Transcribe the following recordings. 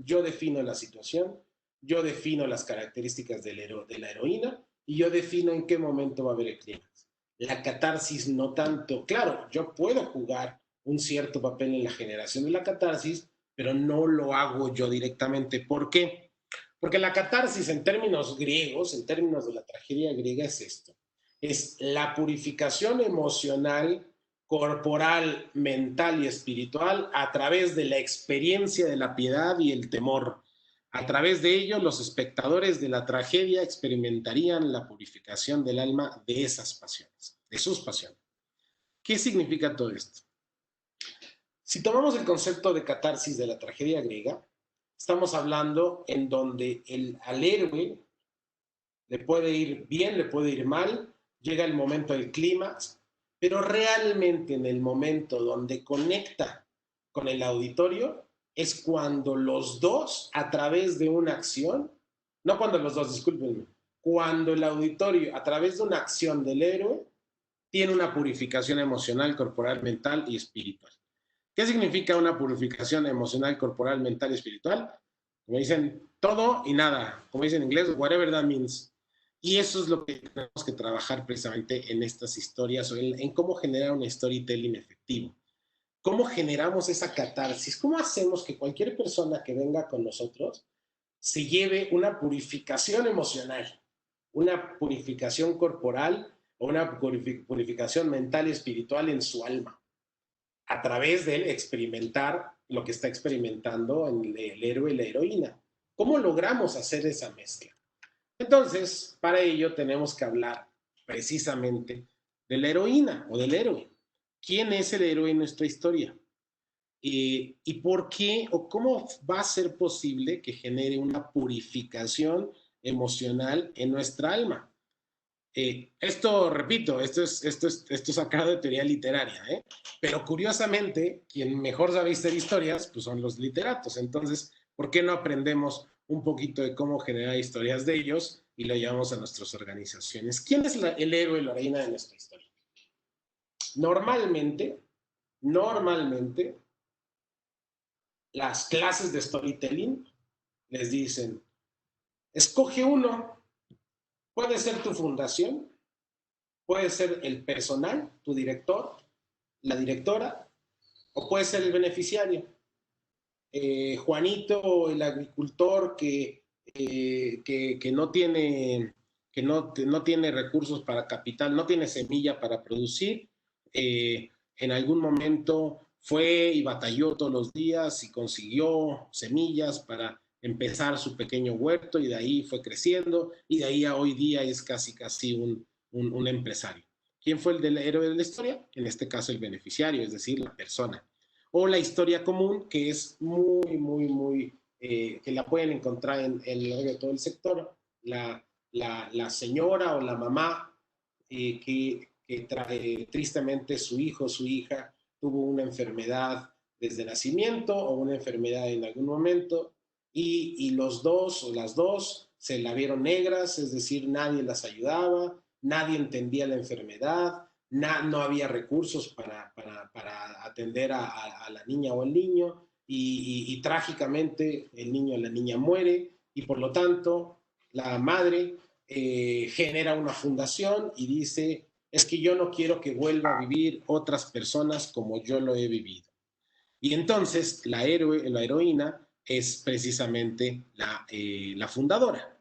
yo defino la situación, yo defino las características de la heroína y yo defino en qué momento va a haber el clímax. La catarsis no tanto. Claro, yo puedo jugar un cierto papel en la generación de la catarsis, pero no lo hago yo directamente. ¿Por qué? Porque la catarsis en términos griegos, en términos de la tragedia griega, es esto. Es la purificación emocional, corporal, mental y espiritual a través de la experiencia de la piedad y el temor. A través de ello, los espectadores de la tragedia experimentarían la purificación del alma de esas pasiones, de sus pasiones. ¿Qué significa todo esto? Si tomamos el concepto de catarsis de la tragedia griega, estamos hablando en donde al héroe le puede ir bien, le puede ir mal, llega el momento del clímax, pero realmente en el momento donde conecta con el auditorio es cuando los dos, a través de una acción, no cuando los dos, discúlpenme, cuando el auditorio, a través de una acción del héroe, tiene una purificación emocional, corporal, mental y espiritual. ¿Qué significa una purificación emocional, corporal, mental y espiritual? Como dicen, todo y nada. Como dicen en inglés, whatever that means. Y eso es lo que tenemos que trabajar precisamente en estas historias, o en cómo generar un storytelling efectivo. ¿Cómo generamos esa catarsis? ¿Cómo hacemos que cualquier persona que venga con nosotros se lleve una purificación emocional, una purificación corporal o una purificación mental y espiritual en su alma, a través de experimentar lo que está experimentando el héroe y la heroína? ¿Cómo logramos hacer esa mezcla? Entonces, para ello tenemos que hablar precisamente de la heroína o del héroe. ¿Quién es el héroe en nuestra historia? ¿Y por qué o cómo va a ser posible que genere una purificación emocional en nuestra alma? Esto, repito, esto es sacado de teoría literaria, ¿eh? Pero curiosamente, quien mejor sabe hacer historias, pues son los literatos. Entonces, ¿por qué no aprendemos un poquito de cómo generar historias de ellos y lo llevamos a nuestras organizaciones? ¿Quién es el héroe y la reina de nuestra historia? Normalmente, las clases de storytelling les dicen, escoge uno, puede ser tu fundación, puede ser el personal, tu director, la directora, o puede ser el beneficiario. Juanito, el agricultor que no tiene, no tiene recursos para capital, no tiene semilla para producir, en algún momento fue y batalló todos los días y consiguió semillas para empezar su pequeño huerto y de ahí fue creciendo y de ahí a hoy día es casi un empresario. ¿Quién fue el héroe de la historia? En este caso el beneficiario, es decir, la persona. O la historia común, que es que la pueden encontrar en todo el sector, la señora o la mamá que tristemente su hijo o su hija tuvo una enfermedad desde nacimiento o una enfermedad en algún momento y los dos o las dos se la vieron negras, es decir, nadie las ayudaba, nadie entendía la enfermedad, no había recursos para atender a la niña o al niño y trágicamente el niño o la niña muere y por lo tanto la madre genera una fundación y dice, es que yo no quiero que vuelva a vivir otras personas como yo lo he vivido. Y entonces la heroína es precisamente la fundadora.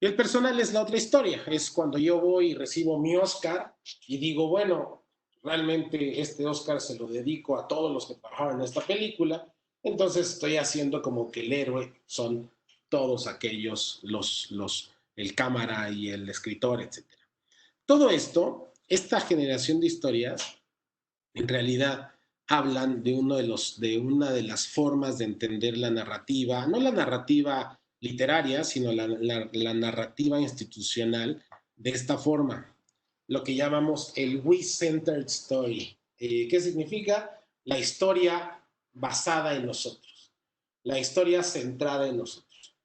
Y el personal es la otra historia, es cuando yo voy y recibo mi Oscar y digo, bueno, realmente este Oscar se lo dedico a todos los que trabajaron en esta película, entonces estoy haciendo como que el héroe son todos aquellos, el cámara y el escritor, etcétera. Todo esto, esta generación de historias, en realidad hablan de una de las formas de entender la narrativa, no la narrativa literaria, sino la narrativa institucional de esta forma, lo que llamamos el We-Centered Story. ¿Qué significa? La historia basada en nosotros, la historia centrada en nosotros.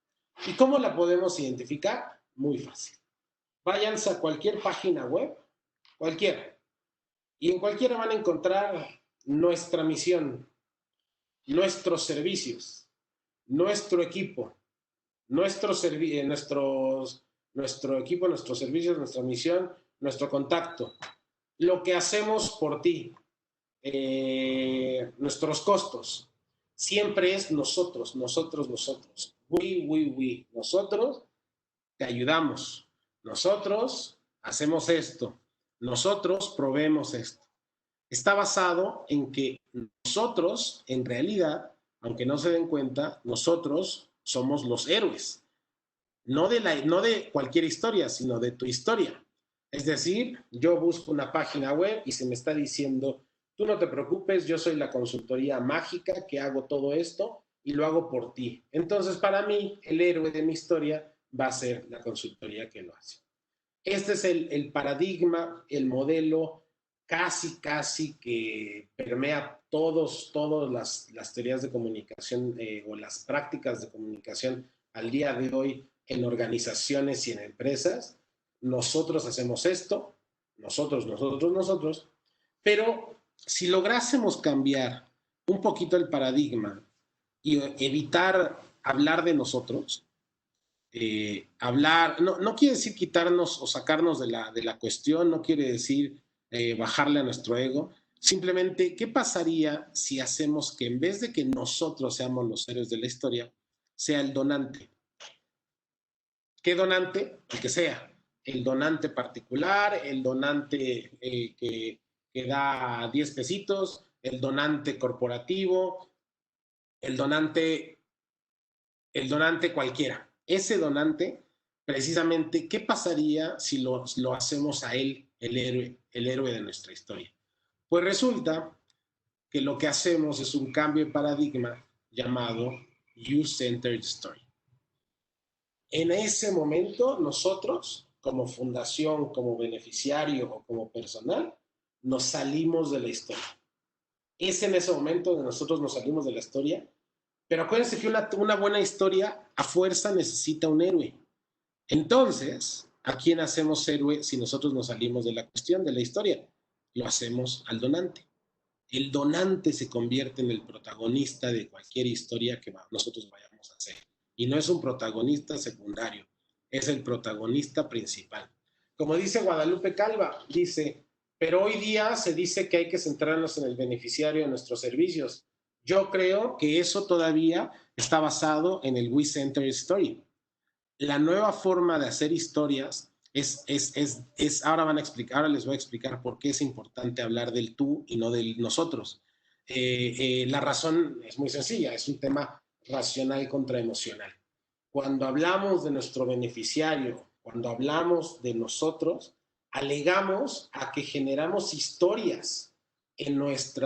¿Y cómo la podemos identificar? Muy fácil. Váyanse a cualquier página web, cualquiera, y en cualquiera van a encontrar nuestra misión, nuestros servicios. nuestro equipo, nuestro equipo, nuestros servicios, nuestra misión, nuestro contacto, lo que hacemos por ti, nuestros costos, siempre es nosotros, nosotros, nosotros. We. Nosotros te ayudamos. Nosotros hacemos esto. Nosotros proveemos esto. Está basado en que nosotros, en realidad, aunque no se den cuenta, nosotros somos los héroes. No de cualquier historia, sino de tu historia. Es decir, yo busco una página web y se me está diciendo, tú no te preocupes, yo soy la consultoría mágica que hago todo esto y lo hago por ti. Entonces, para mí, el héroe de mi historia va a ser la consultoría que lo hace. Este es el paradigma, el modelo casi que permea todas las teorías de comunicación o las prácticas de comunicación al día de hoy en organizaciones y en empresas. Nosotros hacemos esto, nosotros, pero si lográsemos cambiar un poquito el paradigma y evitar hablar de nosotros, hablar, no quiere decir quitarnos o sacarnos de la cuestión, no quiere decir bajarle a nuestro ego, simplemente, ¿qué pasaría si hacemos que en vez de que nosotros seamos los héroes de la historia, sea el donante? ¿Qué donante? El que sea. El donante particular, el donante que da 10 pesitos, el donante corporativo, el donante cualquiera. Ese donante, precisamente, ¿qué pasaría si lo hacemos a él, el héroe de nuestra historia? Pues resulta que lo que hacemos es un cambio de paradigma llamado You-Centered Story. En ese momento, nosotros, como fundación, como beneficiario o como personal, nos salimos de la historia. Es en ese momento donde nosotros nos salimos de la historia, pero acuérdense que una buena historia a fuerza necesita un héroe. Entonces, ¿a quién hacemos héroe si nosotros nos salimos de la cuestión, de la historia? Lo hacemos al donante. El donante se convierte en el protagonista de cualquier historia que nosotros vayamos a hacer. Y no es un protagonista secundario, es el protagonista principal. Como dice Guadalupe Calva, dice, pero hoy día se dice que hay que centrarnos en el beneficiario de nuestros servicios. Yo creo que eso todavía está basado en el We-Centered Story. La nueva forma de hacer historias ahora les voy a explicar por qué es importante hablar del tú y no del nosotros. La razón es muy sencilla, es un tema racional contra emocional. Cuando hablamos de nuestro beneficiario, cuando hablamos de nosotros, alegamos a que generamos historias en nuestro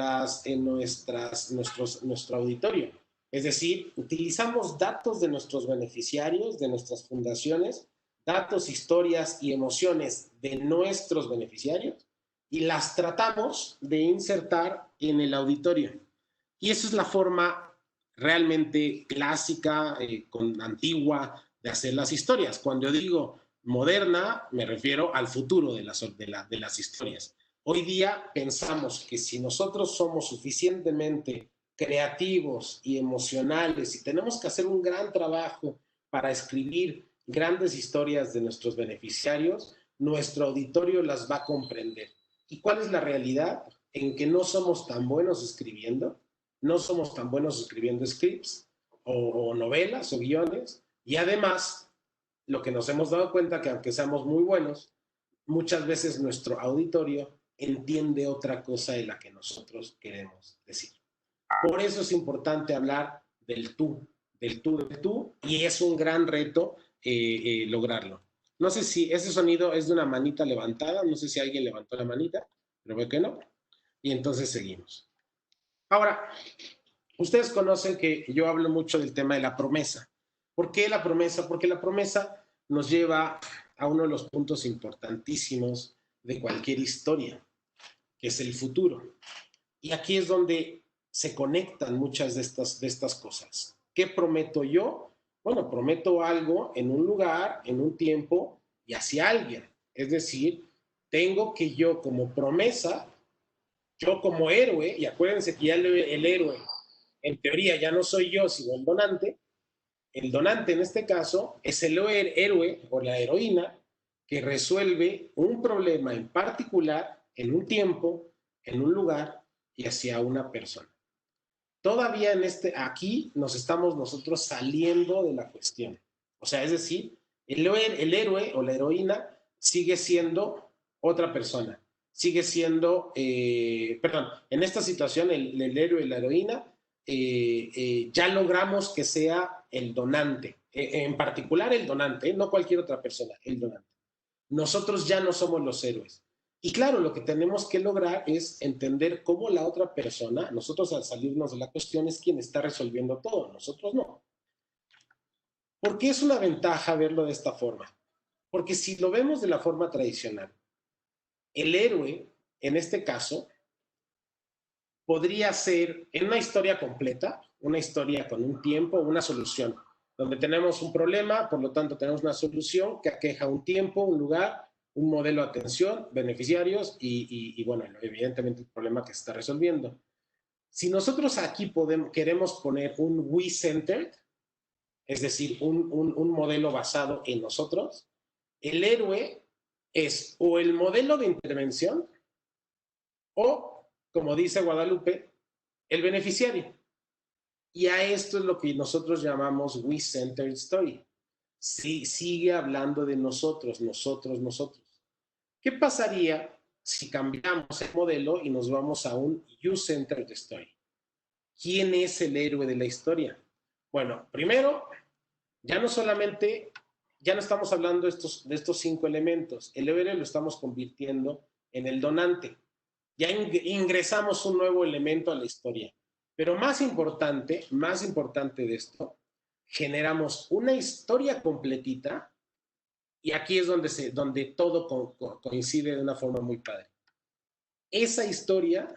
auditorio. Es decir, utilizamos datos de nuestros beneficiarios, de nuestras fundaciones, datos, historias y emociones de nuestros beneficiarios y las tratamos de insertar en el auditorio. Y eso es la forma realmente clásica, antigua de hacer las historias. Cuando yo digo moderna, me refiero al futuro de las historias. Hoy día pensamos que si nosotros somos suficientemente creativos y emocionales y tenemos que hacer un gran trabajo para escribir grandes historias de nuestros beneficiarios, nuestro auditorio las va a comprender. ¿Y cuál es la realidad? En que no somos tan buenos escribiendo, no somos tan buenos escribiendo scripts o novelas o guiones, y además lo que nos hemos dado cuenta que aunque seamos muy buenos, muchas veces nuestro auditorio entiende otra cosa de la que nosotros queremos decir. Por eso es importante hablar del tú, y es un gran reto lograrlo. No sé si ese sonido es de una manita levantada, no sé si alguien levantó la manita, pero veo que no. Y entonces seguimos. Ahora, ustedes conocen que yo hablo mucho del tema de la promesa. ¿Por qué la promesa? Porque la promesa nos lleva a uno de los puntos importantísimos de cualquier historia, que es el futuro. Y aquí es donde se conectan muchas de estas cosas. ¿Qué prometo yo? Bueno, prometo algo en un lugar, en un tiempo y hacia alguien. Es decir, tengo que yo como promesa, yo como héroe, y acuérdense que ya el héroe, en teoría, ya no soy yo, sino el donante, el donante en este caso es el héroe o la heroína que resuelve un problema en particular, en un tiempo, en un lugar y hacia una persona. Todavía aquí nos estamos nosotros saliendo de la cuestión. O sea, es decir, el héroe o la heroína sigue siendo otra persona. Sigue siendo, perdón, en esta situación el héroe y la heroína ya logramos que sea el donante. En particular el donante, no cualquier otra persona, el donante. Nosotros ya no somos los héroes. Y claro, lo que tenemos que lograr es entender cómo la otra persona, nosotros al salirnos de la cuestión, es quien está resolviendo todo, nosotros no. ¿Por qué es una ventaja verlo de esta forma? Porque si lo vemos de la forma tradicional, el héroe, en este caso, podría ser en una historia completa, una historia con un tiempo, una solución, donde tenemos un problema, por lo tanto tenemos una solución que aqueja un tiempo, un lugar, un modelo de atención, beneficiarios y bueno, evidentemente el problema que se está resolviendo. Si nosotros aquí queremos poner un we-centered, es decir, un modelo basado en nosotros, el héroe es o el modelo de intervención o, como dice Guadalupe, el beneficiario. Y a esto es lo que nosotros llamamos we-centered story. Sí, sigue hablando de nosotros, nosotros, nosotros. ¿Qué pasaría si cambiamos el modelo y nos vamos a un you-centered story? ¿Quién es el héroe de la historia? Bueno, primero, ya no solamente, ya no estamos hablando de estos 5 elementos. El héroe lo estamos convirtiendo en el donante. Ya ingresamos un nuevo elemento a la historia. Pero más importante de esto, generamos una historia completita y aquí es donde todo coincide de una forma muy padre. Esa historia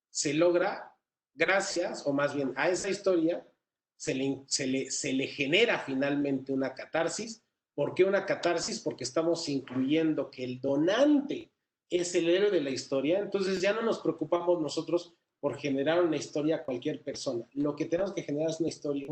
se logra gracias, o más bien a esa historia se le genera finalmente una catarsis. ¿Por qué una catarsis? Porque estamos incluyendo que el donante es el héroe de la historia, entonces ya no nos preocupamos nosotros por generar una historia a cualquier persona. Lo que tenemos que generar es una historia,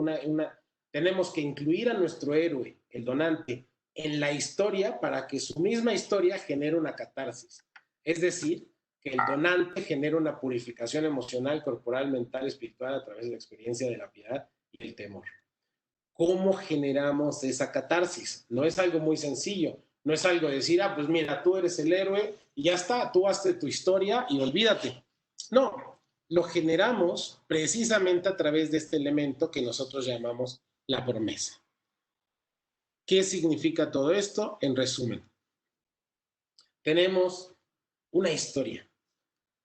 tenemos que incluir a nuestro héroe, el donante, en la historia para que su misma historia genere una catarsis. Es decir, que el donante genera una purificación emocional, corporal, mental, espiritual a través de la experiencia de la piedad y el temor. ¿Cómo generamos esa catarsis? No es algo muy sencillo, no es algo de decir, pues mira, tú eres el héroe y ya está, tú hazte tu historia y olvídate. No, lo generamos precisamente a través de este elemento que nosotros llamamos la promesa. ¿Qué significa todo esto? En resumen, tenemos una historia,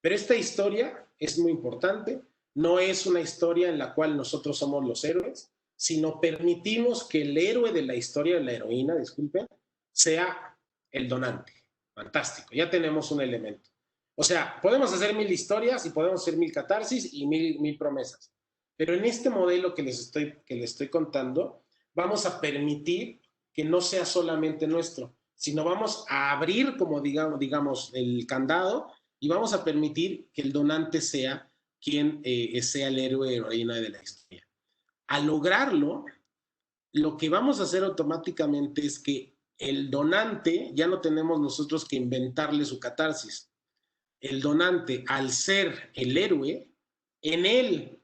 pero esta historia es muy importante, no es una historia en la cual nosotros somos los héroes, sino permitimos que el héroe de la historia, la heroína, disculpen, sea el donante. Fantástico, ya tenemos un elemento. O sea, podemos hacer 1000 historias y podemos hacer 1000 catarsis y mil promesas. Pero en este modelo que les estoy contando, vamos a permitir que no sea solamente nuestro, sino vamos a abrir, como digamos el candado y vamos a permitir que el donante sea quien sea el héroe o heroína de la historia. Al lograrlo, lo que vamos a hacer automáticamente es que el donante ya no tenemos nosotros que inventarle su catarsis. El donante, al ser el héroe, al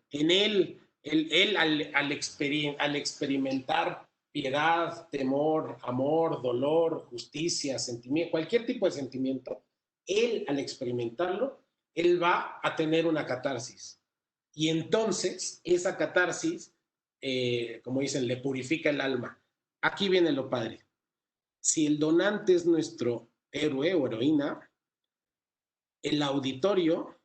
experimentar piedad, temor, amor, dolor, justicia, sentimiento, cualquier tipo de sentimiento, él al experimentarlo, él va a tener una catarsis. Y entonces esa catarsis, como dicen, le purifica el alma. Aquí viene lo padre. Si el donante es nuestro héroe o heroína, el auditorio,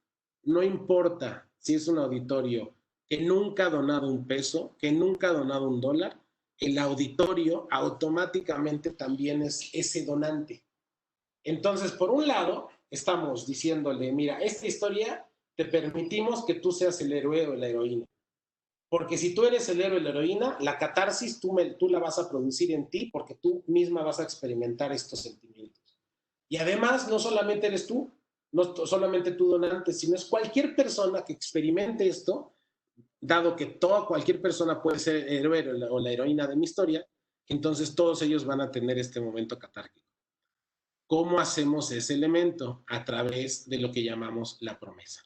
no importa si es un auditorio que nunca ha donado un peso, que nunca ha donado un dólar, el auditorio automáticamente también es ese donante. Entonces, por un lado, estamos diciéndole, mira, esta historia te permitimos que tú seas el héroe o la heroína. Porque si tú eres el héroe o la heroína, la catarsis tú la vas a producir en ti porque tú misma vas a experimentar estos sentimientos. Y además, no solamente eres tú, no solamente tú donante, sino es cualquier persona que experimente esto, dado que cualquier persona puede ser el héroe o la heroína de mi historia, entonces todos ellos van a tener este momento catárquico. ¿Cómo hacemos ese elemento? A través de lo que llamamos la promesa.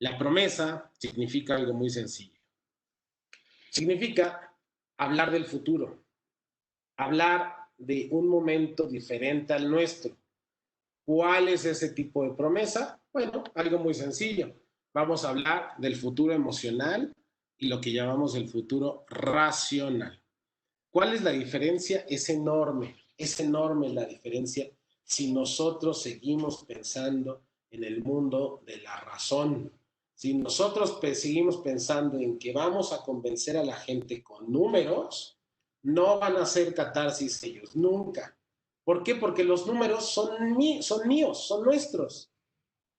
La promesa significa algo muy sencillo. Significa hablar del futuro, hablar de un momento diferente al nuestro. ¿Cuál es ese tipo de promesa? Bueno, algo muy sencillo. Vamos a hablar del futuro emocional y lo que llamamos el futuro racional. ¿Cuál es la diferencia? Es enorme la diferencia si nosotros seguimos pensando en el mundo de la razón. Si nosotros seguimos pensando en que vamos a convencer a la gente con números, no van a ser catarsis ellos, nunca. ¿Por qué? Porque los números son míos, son nuestros.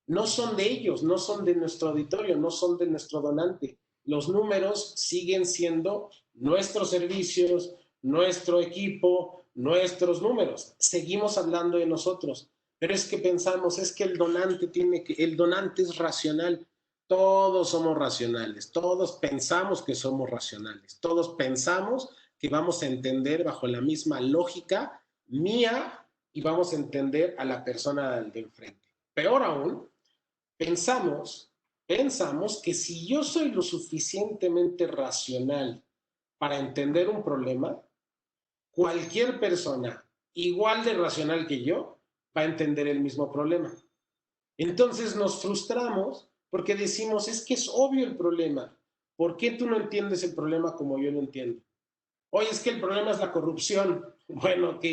No son de ellos, no son de nuestro auditorio, no son de nuestro donante. Los números siguen siendo nuestros servicios, nuestro equipo, nuestros números. Seguimos hablando de nosotros, pero es que pensamos, es que el donante es racional. Todos somos racionales, todos pensamos que somos racionales, todos pensamos que vamos a entender bajo la misma lógica mía y vamos a entender a la persona de enfrente. Peor aún, pensamos que si yo soy lo suficientemente racional para entender un problema, cualquier persona igual de racional que yo va a entender el mismo problema. Entonces nos frustramos porque decimos, es que es obvio el problema. ¿Por qué tú no entiendes el problema como yo lo entiendo? Oye, es que el problema es la corrupción. Bueno, ok.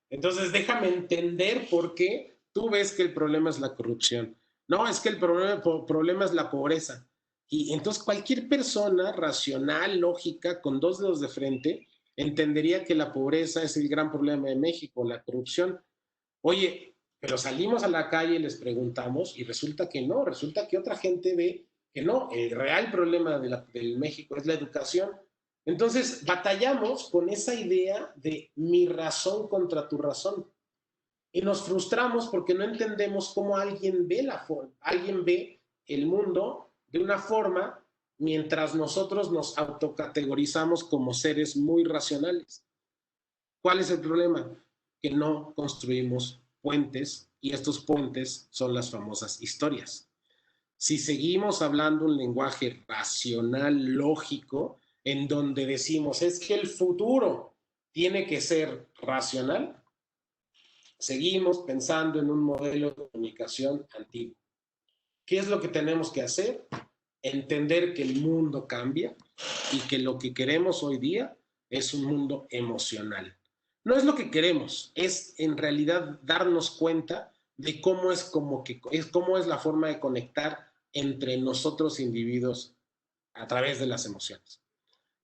Entonces déjame entender por qué tú ves que el problema es la corrupción. No, es que el problema es la pobreza. Y entonces cualquier persona racional, lógica, con dos dedos de frente, entendería que la pobreza es el gran problema de México, la corrupción. Oye, pero salimos a la calle y les preguntamos y resulta que no, resulta que otra gente ve que no, el real problema del México es la educación. Entonces, batallamos con esa idea de mi razón contra tu razón. Y nos frustramos porque no entendemos cómo alguien ve el mundo de una forma mientras nosotros nos autocategorizamos como seres muy racionales. ¿Cuál es el problema? Que no construimos puentes y estos puentes son las famosas historias. Si seguimos hablando un lenguaje racional, lógico, en donde decimos es que el futuro tiene que ser racional, seguimos pensando en un modelo de comunicación antiguo. ¿Qué es lo que tenemos que hacer? Entender que el mundo cambia y que lo que queremos hoy día es un mundo emocional. No es lo que queremos, es en realidad darnos cuenta de cómo es la forma de conectar entre nosotros individuos a través de las emociones.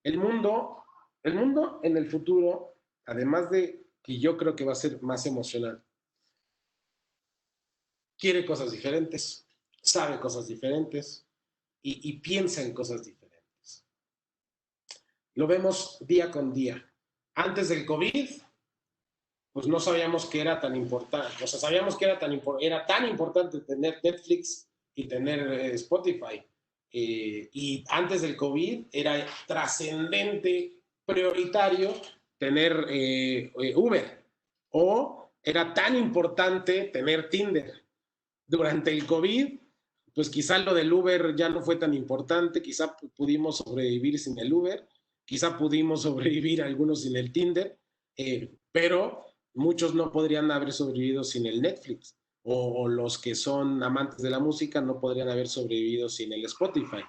El mundo en el futuro, además de que yo creo que va a ser más emocional, quiere cosas diferentes, sabe cosas diferentes y piensa en cosas diferentes. Lo vemos día con día. Antes del COVID, pues no sabíamos que era tan importante. O sea, sabíamos que era tan importante tener Netflix y tener Spotify. Y antes del COVID era trascendente, prioritario tener Uber. O era tan importante tener Tinder. Durante el COVID, pues quizá lo del Uber ya no fue tan importante, quizá pudimos sobrevivir sin el Uber, quizá pudimos sobrevivir algunos sin el Tinder, pero muchos no podrían haber sobrevivido sin el Netflix, o los que son amantes de la música no podrían haber sobrevivido sin el Spotify.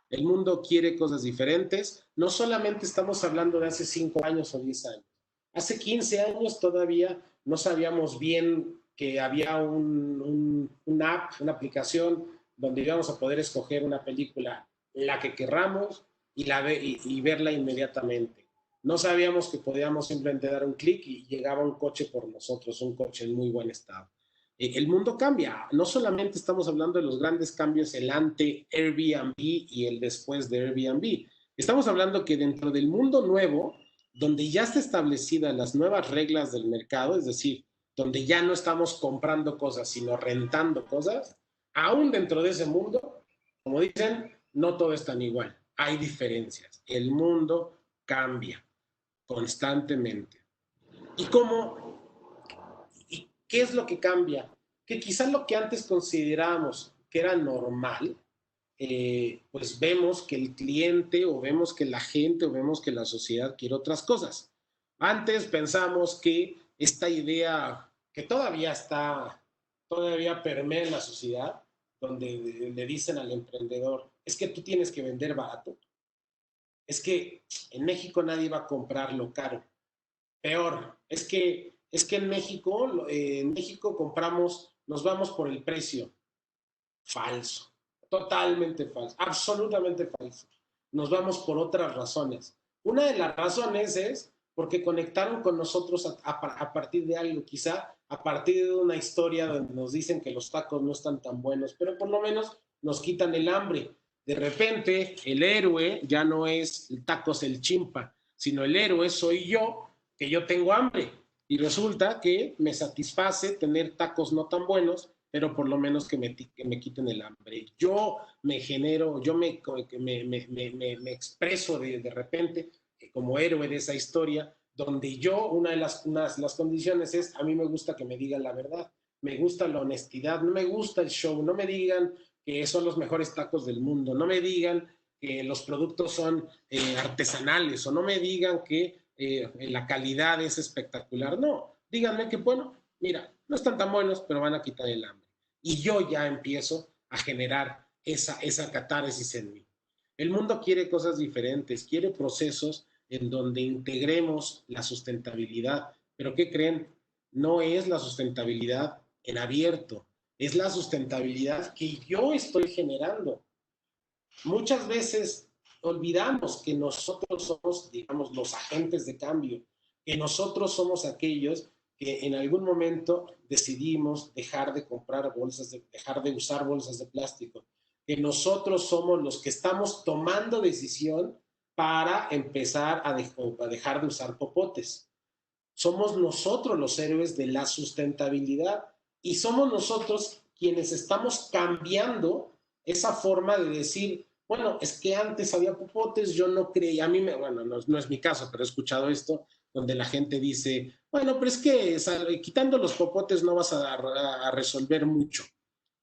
El mundo quiere cosas diferentes, no solamente estamos hablando de hace 5 años o 10 años, hace 15 años todavía no sabíamos bien que había una app, una aplicación donde íbamos a poder escoger una película, la que querramos, y verla inmediatamente. No sabíamos que podíamos simplemente dar un clic y llegaba un coche por nosotros, un coche en muy buen estado. El mundo cambia. No solamente estamos hablando de los grandes cambios, el ante Airbnb y el después de Airbnb. Estamos hablando que dentro del mundo nuevo, donde ya está establecida las nuevas reglas del mercado, es decir, donde ya no estamos comprando cosas, sino rentando cosas, aún dentro de ese mundo, como dicen, no todo es tan igual. hay diferencias. El mundo cambia constantemente. ¿Y cómo? ¿Y qué es lo que cambia? Que quizás lo que antes considerábamos que era normal, pues vemos que el cliente o vemos que la gente o vemos que la sociedad quiere otras cosas. Antes pensamos que esta idea que todavía permea en la sociedad, donde le dicen al emprendedor, es que tú tienes que vender barato, es que en México nadie va a comprar lo caro. Peor, es que en México compramos, nos vamos por el precio. Falso, totalmente falso, absolutamente falso. Nos vamos por otras razones. Una de las razones es porque conectaron con nosotros a partir de algo, quizá a partir de una historia donde nos dicen que los tacos no están tan buenos, pero por lo menos nos quitan el hambre. De repente, el héroe ya no es el tacos el chimpa, sino el héroe soy yo, que yo tengo hambre. Y resulta que me satisface tener tacos no tan buenos, pero por lo menos que me quiten el hambre. Yo me genero, me expreso de repente como héroe de esa historia, donde yo, una de las condiciones es, a mí me gusta que me digan la verdad, me gusta la honestidad, no me gusta el show, no me digan que son los mejores tacos del mundo, no me digan que los productos son artesanales o no me digan que la calidad es espectacular, no, díganme que bueno, mira, no están tan buenos, pero van a quitar el hambre. Y yo ya empiezo a generar esa catarsis en mí. El mundo quiere cosas diferentes, quiere procesos en donde integremos la sustentabilidad. Pero ¿qué creen? No es la sustentabilidad en abierto, es la sustentabilidad que yo estoy generando. Muchas veces olvidamos que nosotros somos, digamos, los agentes de cambio, que nosotros somos aquellos que en algún momento decidimos dejar de usar bolsas de plástico, que nosotros somos los que estamos tomando decisión para empezar a dejar de usar popotes. Somos nosotros los héroes de la sustentabilidad y somos nosotros quienes estamos cambiando esa forma de decir, bueno, es que antes había popotes, yo no creía, bueno, no es mi caso, pero he escuchado esto, donde la gente dice, bueno, pero es que quitando los popotes no vas a resolver mucho.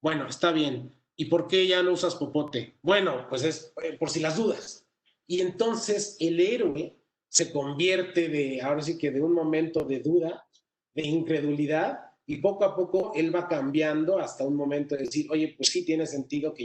Bueno, está bien. ¿Y por qué ya no usas popote? Bueno, pues es por si las dudas. Y entonces el héroe se convierte ahora sí que de un momento de duda, de incredulidad, y poco a poco él va cambiando hasta un momento de decir, oye, pues sí tiene sentido que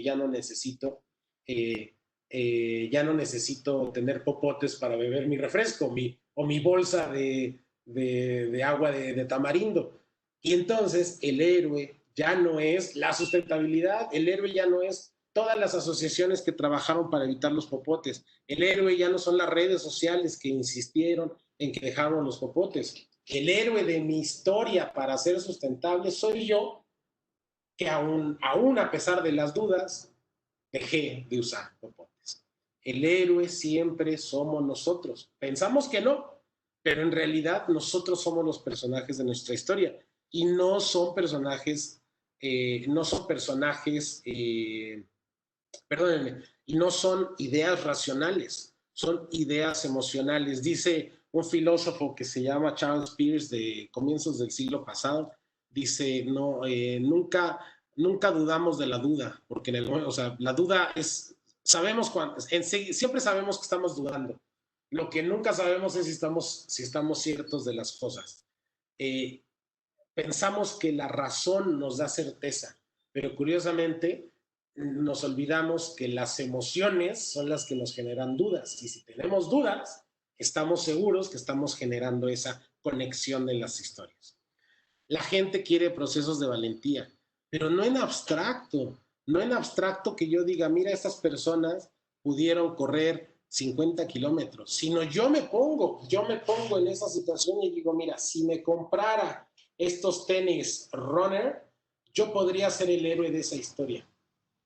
eh, ya no necesito tener popotes para beber mi refresco o mi bolsa de agua de tamarindo. Y entonces el héroe ya no es la sustentabilidad, el héroe ya no es todas las asociaciones que trabajaron para evitar los popotes, el héroe ya no son las redes sociales que insistieron en que dejaron los popotes, el héroe de mi historia para ser sustentable soy yo, que aún a pesar de las dudas, dejé de usar popotes. El héroe siempre somos nosotros. Pensamos que no, pero en realidad nosotros somos los personajes de nuestra historia y no son personajes, perdónenme, y no son ideas racionales, son ideas emocionales. Dice un filósofo que se llama Charles Peirce de comienzos del siglo pasado, dice, no, nunca dudamos de la duda, porque o sea, la duda es, sabemos cuando, siempre sabemos que estamos dudando. Lo que nunca sabemos es si estamos ciertos de las cosas. Eh, Pensamos que la razón nos da certeza, pero curiosamente nos olvidamos que las emociones son las que nos generan dudas. Y si tenemos dudas, estamos seguros que estamos generando esa conexión de las historias. La gente quiere procesos de valentía, pero no en abstracto, no en abstracto que yo diga, mira, estas personas pudieron correr 50 kilómetros, sino yo me pongo en esa situación y digo, mira, si me comprara estos tenis runner, yo podría ser el héroe de esa historia.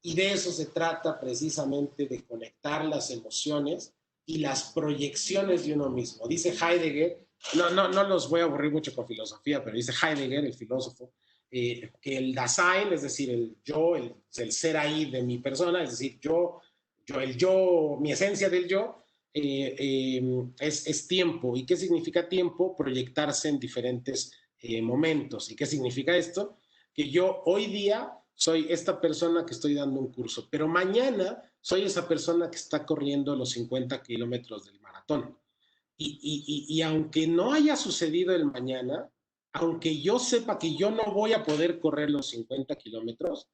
Y de eso se trata precisamente, de conectar las emociones y las proyecciones de uno mismo. Dice Heidegger, no los voy a aburrir mucho con filosofía, pero dice Heidegger, el filósofo, que el Dasein, es decir, el yo, el ser ahí de mi persona, es decir, yo mi esencia del yo es tiempo. ¿Y qué significa tiempo? Proyectarse en diferentes momentos. ¿Y qué significa esto? Que yo hoy día soy esta persona que estoy dando un curso, pero mañana soy esa persona que está corriendo los 50 kilómetros del maratón. Y aunque no haya sucedido el mañana, aunque yo sepa que yo no voy a poder correr los 50 kilómetros,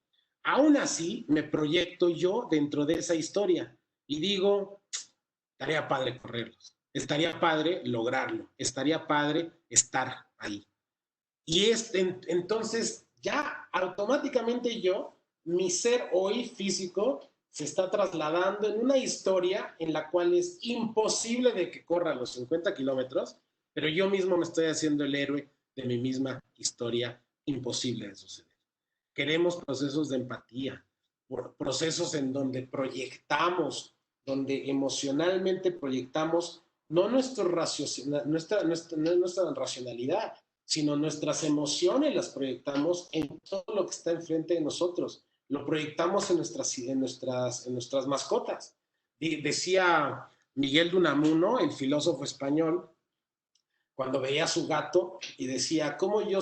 aún así me proyecto yo dentro de esa historia y digo, estaría padre correrlos, estaría padre lograrlo, estaría padre estar ahí. Y entonces ya automáticamente yo, mi ser hoy físico, se está trasladando en una historia en la cual es imposible de que corra los 50 kilómetros, pero yo mismo me estoy haciendo el héroe de mi misma historia imposible de suceder. Queremos procesos de empatía, procesos en donde proyectamos, donde emocionalmente proyectamos no nuestra racionalidad, sino nuestras emociones las proyectamos en todo lo que está enfrente de nosotros. Lo proyectamos en nuestras mascotas. Decía Miguel de Unamuno, el filósofo español, cuando veía a su gato y decía, cómo yo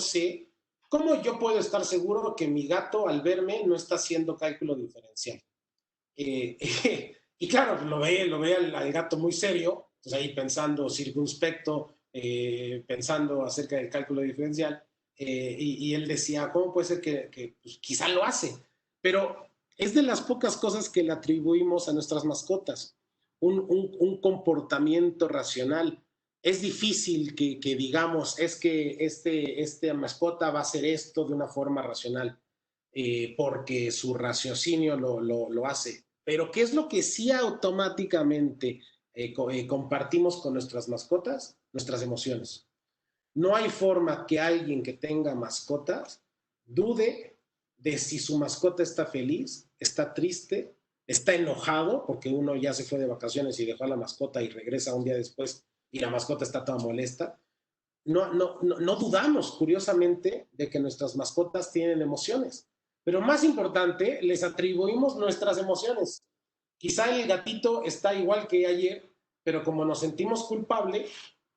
puedo estar seguro que mi gato al verme no está haciendo cálculo diferencial? Y claro, lo ve al gato muy serio, pues ahí pensando circunspecto, pensando acerca del cálculo diferencial, y él decía, ¿cómo puede ser que pues, quizá lo hace? Pero es de las pocas cosas que le atribuimos a nuestras mascotas, un comportamiento racional. Es difícil que digamos, es que este mascota va a hacer esto de una forma racional, porque su raciocinio lo hace. Pero ¿qué es lo que sí automáticamente compartimos con nuestras mascotas? Nuestras emociones. No hay forma que alguien que tenga mascotas dude de si su mascota está feliz, está triste, está enojado, porque uno ya se fue de vacaciones y dejó a la mascota y regresa un día después y la mascota está toda molesta. No dudamos, curiosamente, de que nuestras mascotas tienen emociones. Pero más importante, les atribuimos nuestras emociones. Quizá el gatito está igual que ayer, pero como nos sentimos culpable,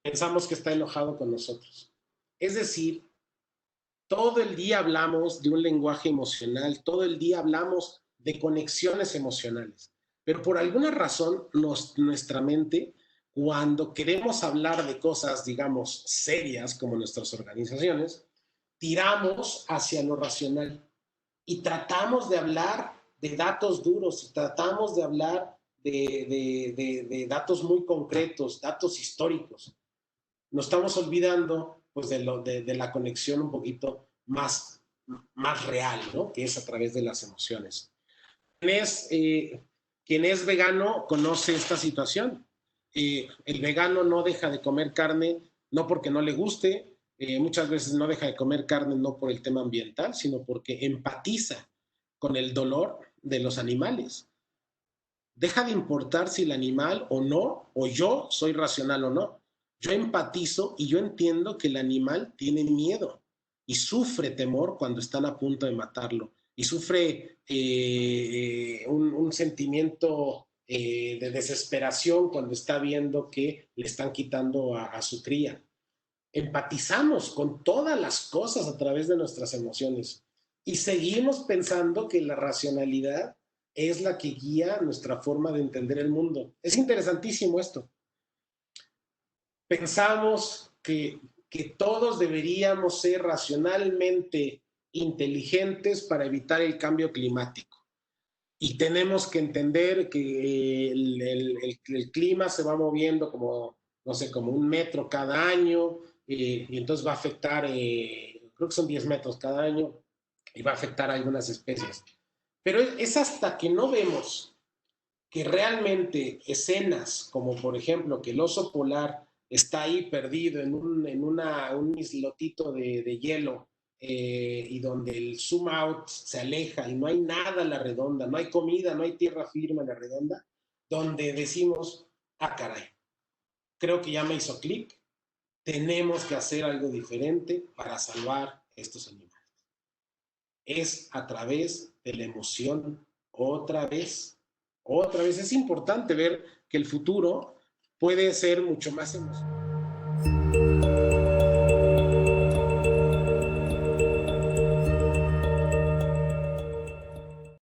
pensamos que está enojado con nosotros. Es decir, todo el día hablamos de un lenguaje emocional, todo el día hablamos de conexiones emocionales, pero por alguna razón nuestra mente, cuando queremos hablar de cosas, digamos, serias como nuestras organizaciones, tiramos hacia lo racional y tratamos de hablar de datos duros y tratamos de hablar de datos muy concretos, datos históricos. Nos estamos olvidando pues de la conexión un poquito más real, ¿no? Que es a través de las emociones. Quien es vegano conoce esta situación. El vegano no deja de comer carne no porque no le guste, muchas veces no deja de comer carne no por el tema ambiental, sino porque empatiza con el dolor de los animales. Deja de importar si el animal o no, o yo soy racional o no. Yo empatizo y yo entiendo que el animal tiene miedo y sufre temor cuando están a punto de matarlo y sufre un sentimiento de desesperación cuando está viendo que le están quitando a su cría. Empatizamos con todas las cosas a través de nuestras emociones y seguimos pensando que la racionalidad es la que guía nuestra forma de entender el mundo. Es interesantísimo esto. Pensamos que todos deberíamos ser racionalmente inteligentes para evitar el cambio climático. Y tenemos que entender que el clima se va moviendo como, no sé, como 1 metro cada año, y entonces va a afectar, creo que son 10 metros cada año, y va a afectar a algunas especies. Pero es hasta que no vemos que realmente escenas como por ejemplo que el oso polar está ahí perdido un islotito de hielo, y donde el zoom out se aleja y no hay nada a la redonda, no hay comida, no hay tierra firme a la redonda, donde decimos, ah caray, creo que ya me hizo clic, tenemos que hacer algo diferente para salvar estos animales. Es a través de la emoción otra vez. Otra vez es importante ver que el futuro puede ser mucho más emocionante.